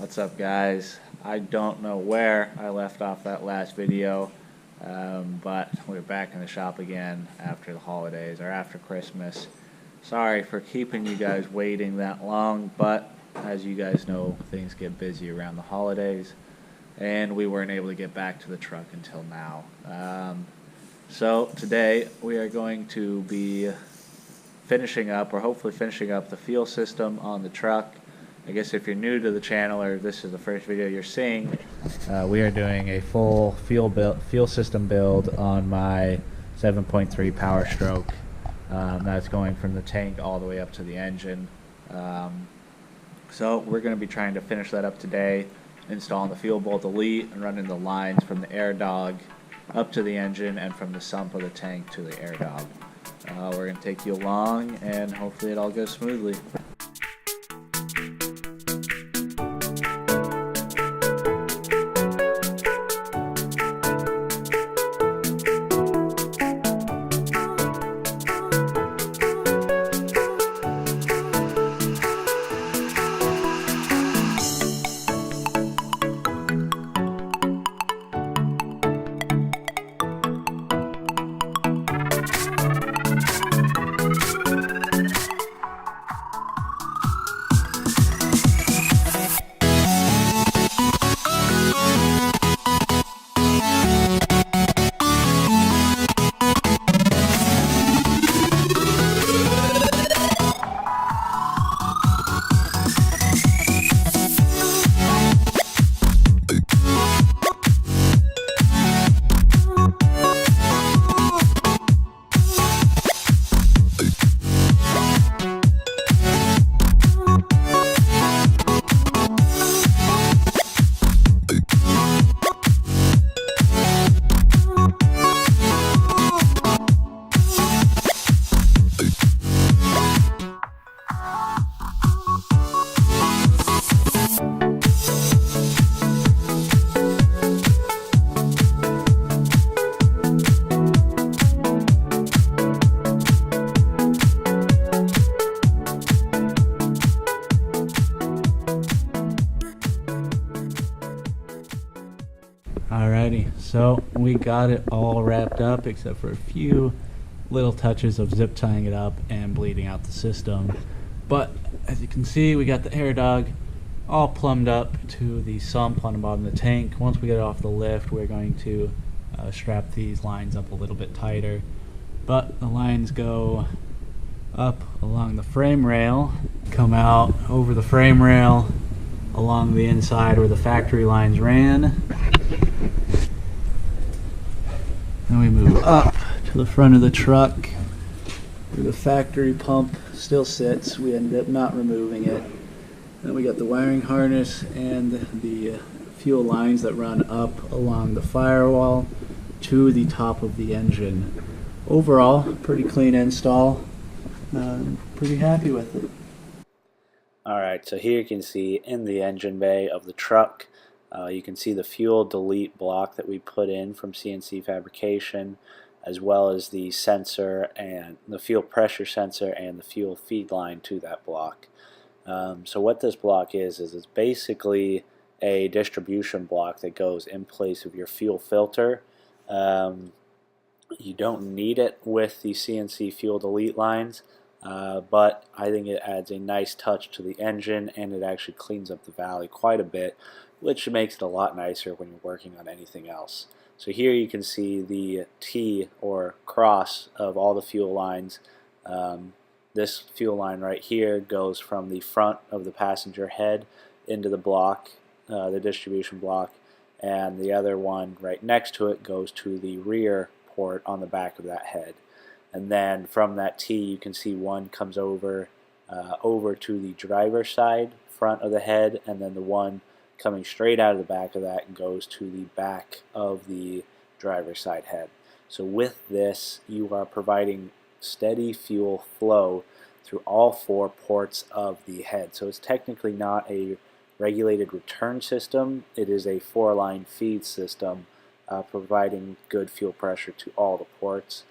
What's up, guys? I don't know where I left off that last video, but we're back in the shop again after the holidays or after Christmas. Sorry for keeping you guys waiting that long, but as you guys know, things get busy around the holidays, and we weren't able to get back to the truck until now. So today we are going to be finishing up, or hopefully finishing up, the fuel system on the truck. I guess if you're new to the channel or this is the first video you're seeing, we are doing a full fuel system build on my 7.3 Powerstroke. That's going from the tank all the way up to the engine. So we're going to be trying to finish that up today, installing the fuel bowl delete and running the lines from the Airdog up to the engine and from the sump of the tank to the Airdog. We're going to take you along and hopefully it all goes smoothly. Alrighty, so we got it all wrapped up except for a few little touches of zip tying it up and bleeding out the system. But as you can see, we got the Airdog all plumbed up to the sump on the bottom of the tank. Once we get it off the lift, we're going to strap these lines up a little bit tighter. But the lines go up along the frame rail, come out over the frame rail, along the inside where the factory lines ran. Then we move up to the front of the truck where the factory pump still sits. We ended up not removing it. Then we got the wiring harness and the fuel lines that run up along the firewall to the top of the engine. Overall, pretty clean install. Pretty happy with it. Alright, so here you can see in the engine bay of the truck, you can see the fuel delete block that we put in from CNC Fabrication, as well as the sensor and the fuel pressure sensor and the fuel feed line to that block. So what this block is it's basically a distribution block that goes in place of your fuel filter. You don't need it with the CNC fuel delete lines, but I think it adds a nice touch to the engine, and it actually cleans up the valley quite a bit, which makes it a lot nicer when you're working on anything else. So here you can see the T or cross of all the fuel lines. This fuel line right here goes from the front of the passenger head into the block, the distribution block, and the other one right next to it goes to the rear port on the back of that head. And then from that T you can see one comes over to the driver's side front of the head, and then the one coming straight out of the back of that goes to the back of the driver's side head. So with this, you are providing steady fuel flow through all four ports of the head. So it's technically not a regulated return system, it is a 4-line feed system providing good fuel pressure to all the ports.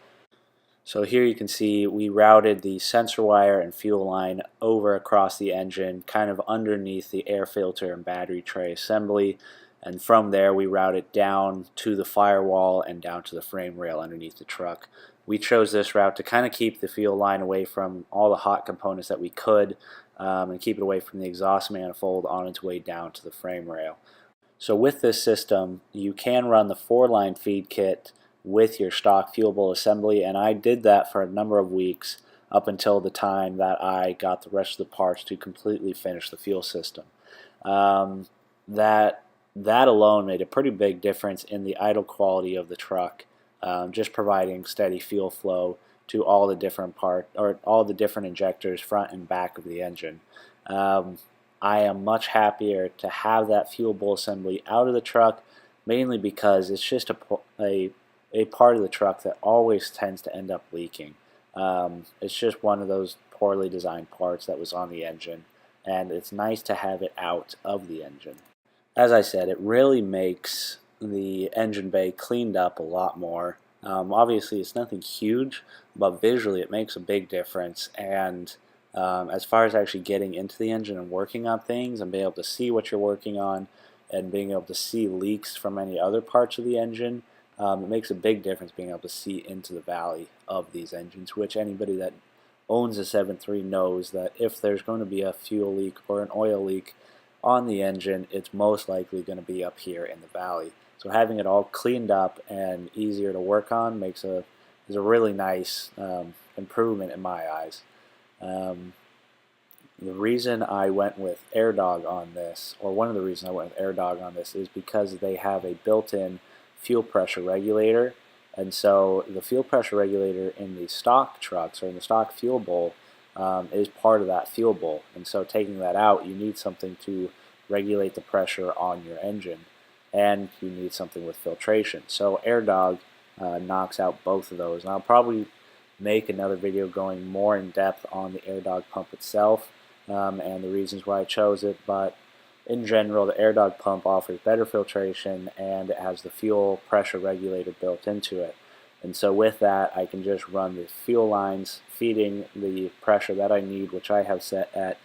So here you can see we routed the sensor wire and fuel line over across the engine, kind of underneath the air filter and battery tray assembly, and from there we routed down to the firewall and down to the frame rail underneath the truck. We chose this route to kind of keep the fuel line away from all the hot components that we could, and keep it away from the exhaust manifold on its way down to the frame rail. So with this system, you can run the 4-line feed kit with your stock fuel bowl assembly, and I did that for a number of weeks up until the time that I got the rest of the parts to completely finish the fuel system. That alone made a pretty big difference in the idle quality of the truck, just providing steady fuel flow to all the different all the different injectors front and back of the engine. I am much happier to have that fuel bowl assembly out of the truck, mainly because it's just a part of the truck that always tends to end up leaking. It's just one of those poorly designed parts that was on the engine, and it's nice to have it out of the engine. As I said, it really makes the engine bay cleaned up a lot more. Obviously it's nothing huge, but visually it makes a big difference, and as far as actually getting into the engine and working on things and being able to see what you're working on and being able to see leaks from any other parts of the engine, it makes a big difference being able to see into the valley of these engines, which anybody that owns a 7.3 knows that if there's going to be a fuel leak or an oil leak on the engine, it's most likely going to be up here in the valley. So having it all cleaned up and easier to work on is a really nice improvement in my eyes. The reason I went with Airdog on this, or one of the reasons I went with Airdog on this, is because they have a built-in fuel pressure regulator, and so the fuel pressure regulator in the stock trucks or in the stock fuel bowl is part of that fuel bowl, and so taking that out, you need something to regulate the pressure on your engine, and you need something with filtration. So Airdog knocks out both of those, and I'll probably make another video going more in depth on the Airdog pump itself and the reasons why I chose it, but in general the Airdog pump offers better filtration and it has the fuel pressure regulator built into it, and so with that I can just run the fuel lines feeding the pressure that I need, which I have set at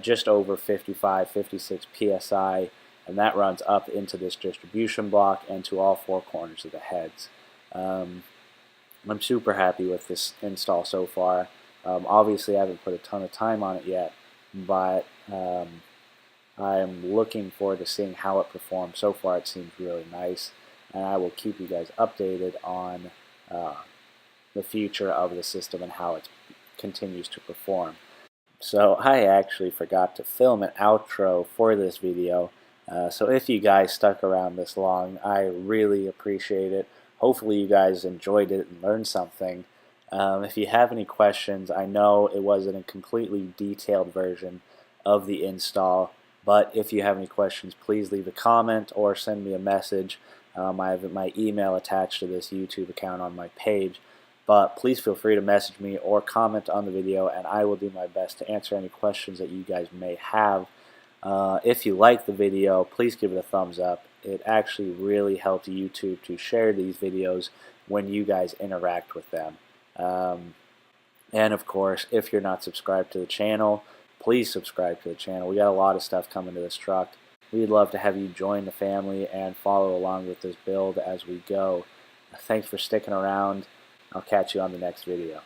just over 55-56 psi, and that runs up into this distribution block and to all four corners of the heads. I'm super happy with this install so far. Obviously I haven't put a ton of time on it yet, but I am looking forward to seeing how it performs. So far it seems really nice, and I will keep you guys updated on the future of the system and how it continues to perform. So I actually forgot to film an outro for this video, so if you guys stuck around this long, I really appreciate it. Hopefully you guys enjoyed it and learned something. If you have any questions, I know it wasn't a completely detailed version of the install, but if you have any questions, please leave a comment or send me a message. I have my email attached to this YouTube account on my page, but please feel free to message me or comment on the video, and I will do my best to answer any questions that you guys may have. If you like the video, please give it a thumbs up. It actually really helps YouTube to share these videos when you guys interact with them. And of course, if you're not subscribed to the channel, please subscribe to the channel. We got a lot of stuff coming to this truck. We'd love to have you join the family and follow along with this build as we go. Thanks for sticking around. I'll catch you on the next video.